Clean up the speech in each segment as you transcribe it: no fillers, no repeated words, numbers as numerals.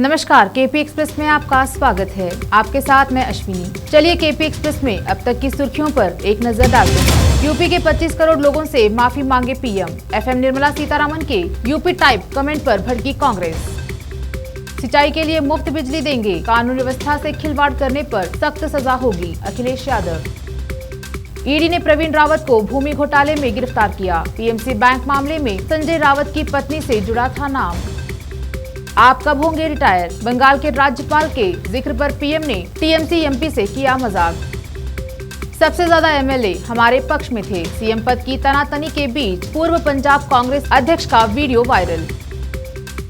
नमस्कार, KP express में आपका स्वागत है। आपके साथ मैं अश्विनी। चलिए केपी एक्सप्रेस में अब तक की सुर्खियों पर एक नजर डालते हैं। यूपी के 25 करोड़ लोगों से माफी मांगे पीएम। एफएम निर्मला सीतारमण के यूपी टाइप कमेंट पर भड़की कांग्रेस। सिंचाई के लिए मुफ्त बिजली देंगे, कानून व्यवस्था से खिलवाड़ करने पर सख्त सजा होगी, अखिलेश यादव। ईडी ने प्रवीण रावत को भूमि घोटाले में गिरफ्तार किया। पीएमसी बैंक मामले में संजय रावत की पत्नी से जुड़ा था नाम। आप कब होंगे रिटायर? बंगाल के राज्यपाल के जिक्र पर पीएम ने टीएमसी एमपी से किया मजाक। सबसे ज्यादा एमएलए हमारे पक्ष में थे। सीएम पद की तनातनी के बीच पूर्व पंजाब कांग्रेस अध्यक्ष का वीडियो वायरल।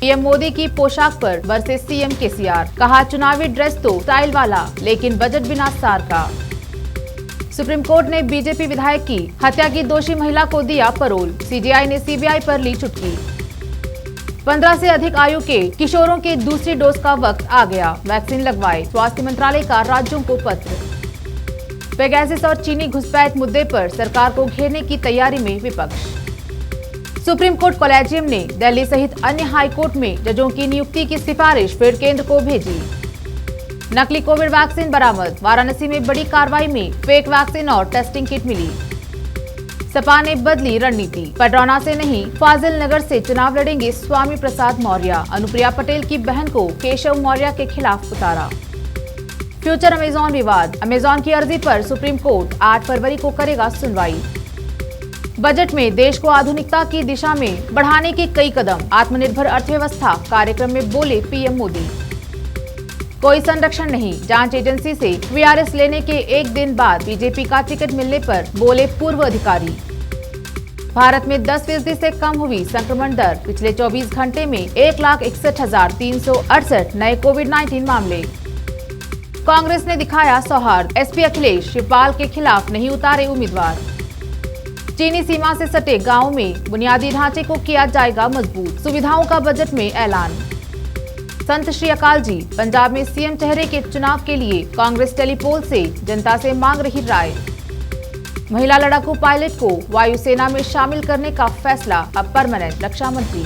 पीएम मोदी की पोशाक पर बरसे सीएम केसीआर। कहा चुनावी ड्रेस तो स्टाइल वाला, लेकिन बजट बिना सार का। सुप्रीम कोर्ट ने बीजेपी विधायक की हत्या की दोषी महिला को दिया पैरोल। सीजीआई ने सीबीआई पर ली चुटकी। 15 से अधिक आयु के किशोरों के दूसरी डोज का वक्त आ गया, वैक्सीन लगवाए। स्वास्थ्य मंत्रालय का राज्यों को पत्र। पेगासस और चीनी घुसपैठ मुद्दे पर सरकार को घेरने की तैयारी में विपक्ष। सुप्रीम कोर्ट कॉलेजियम ने दिल्ली सहित अन्य हाई कोर्ट में जजों की नियुक्ति की सिफारिश फिर केंद्र को भेजी। नकली कोविड वैक्सीन बरामद। वाराणसी में बड़ी कार्रवाई में फेक वैक्सीन और टेस्टिंग किट मिली। सपा ने बदली रणनीति। पडरौना से नहीं, फाजिल नगर से चुनाव लड़ेंगे स्वामी प्रसाद मौर्य। अनुप्रिया पटेल की बहन को केशव मौर्य के खिलाफ उतारा। फ्यूचर अमेजॉन विवाद। अमेजॉन की अर्जी पर सुप्रीम कोर्ट 8 फरवरी को करेगा सुनवाई। बजट में देश को आधुनिकता की दिशा में बढ़ाने के कई कदम। आत्मनिर्भर अर्थव्यवस्था कार्यक्रम में बोले पीएम मोदी। कोई संरक्षण नहीं। जांच एजेंसी से वीआरएस लेने के एक दिन बाद बीजेपी का टिकट मिलने पर बोले पूर्व अधिकारी। भारत में 10% से कम हुई संक्रमण दर। पिछले 24 घंटे में 1,61,368 नए कोविड-19 मामले। कांग्रेस ने दिखाया सौहार्द। एसपी अखिलेश शिवपाल के खिलाफ नहीं उतारे उम्मीदवार। चीनी सीमा से सटे गांवों में बुनियादी ढांचे को किया जाएगा मजबूत। सुविधाओं का बजट में ऐलान। संत श्री अकाल जी। पंजाब में सीएम चेहरे के चुनाव के लिए कांग्रेस टेलीपोल से जनता से मांग रही राय। महिला लड़ाकू पायलट को वायुसेना में शामिल करने का फैसला अब परमानेंट। रक्षा मंत्री।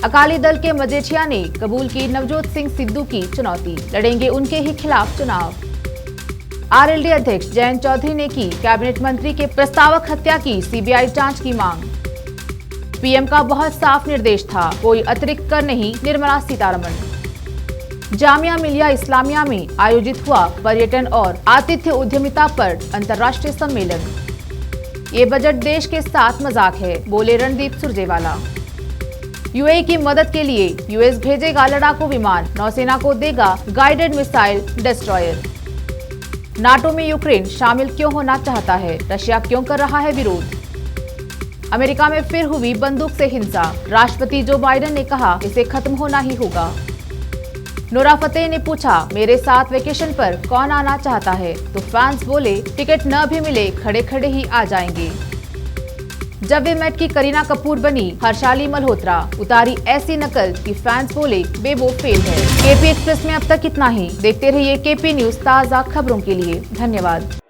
अकाली दल के मजीठिया ने कबूल की नवजोत सिंह सिद्धू की चुनौती। लड़ेंगे उनके ही खिलाफ चुनाव। आरएलडी अध्यक्ष जयंत चौधरी ने की कैबिनेट मंत्री के प्रस्तावक हत्या की सीबीआई जांच की मांग। पीएम का बहुत साफ निर्देश था, कोई अतिरिक्त कर नहीं, निर्मला सीतारमण। जामिया मिलिया इस्लामिया में आयोजित हुआ पर्यटन और आतिथ्य उद्यमिता पर अंतर्राष्ट्रीय सम्मेलन। ये बजट देश के साथ मजाक है, बोले रणदीप सुरजेवाला। यूएई की मदद के लिए यूएस भेजेगा लड़ाकू विमान। नौसेना को देगा गाइडेड मिसाइल डिस्ट्रॉयर। नाटो में यूक्रेन शामिल क्यों होना चाहता है? रशिया क्यों कर रहा है विरोध? अमेरिका में फिर हुई बंदूक से हिंसा। राष्ट्रपति जो बाइडेन ने कहा इसे खत्म होना ही होगा। नोरा फतेही ने पूछा मेरे साथ वेकेशन पर कौन आना चाहता है, तो फैंस बोले टिकट न भी मिले खड़े खड़े ही आ जाएंगे। जब वे मेट की करीना कपूर बनी हर्षाली मल्होत्रा, उतारी ऐसी नकल कि फैंस बोले बेबो फेल है। केपी एक्सप्रेस में अब तक इतना ही। देखते रहिए केपी न्यूज, ताज़ा खबरों के लिए। धन्यवाद।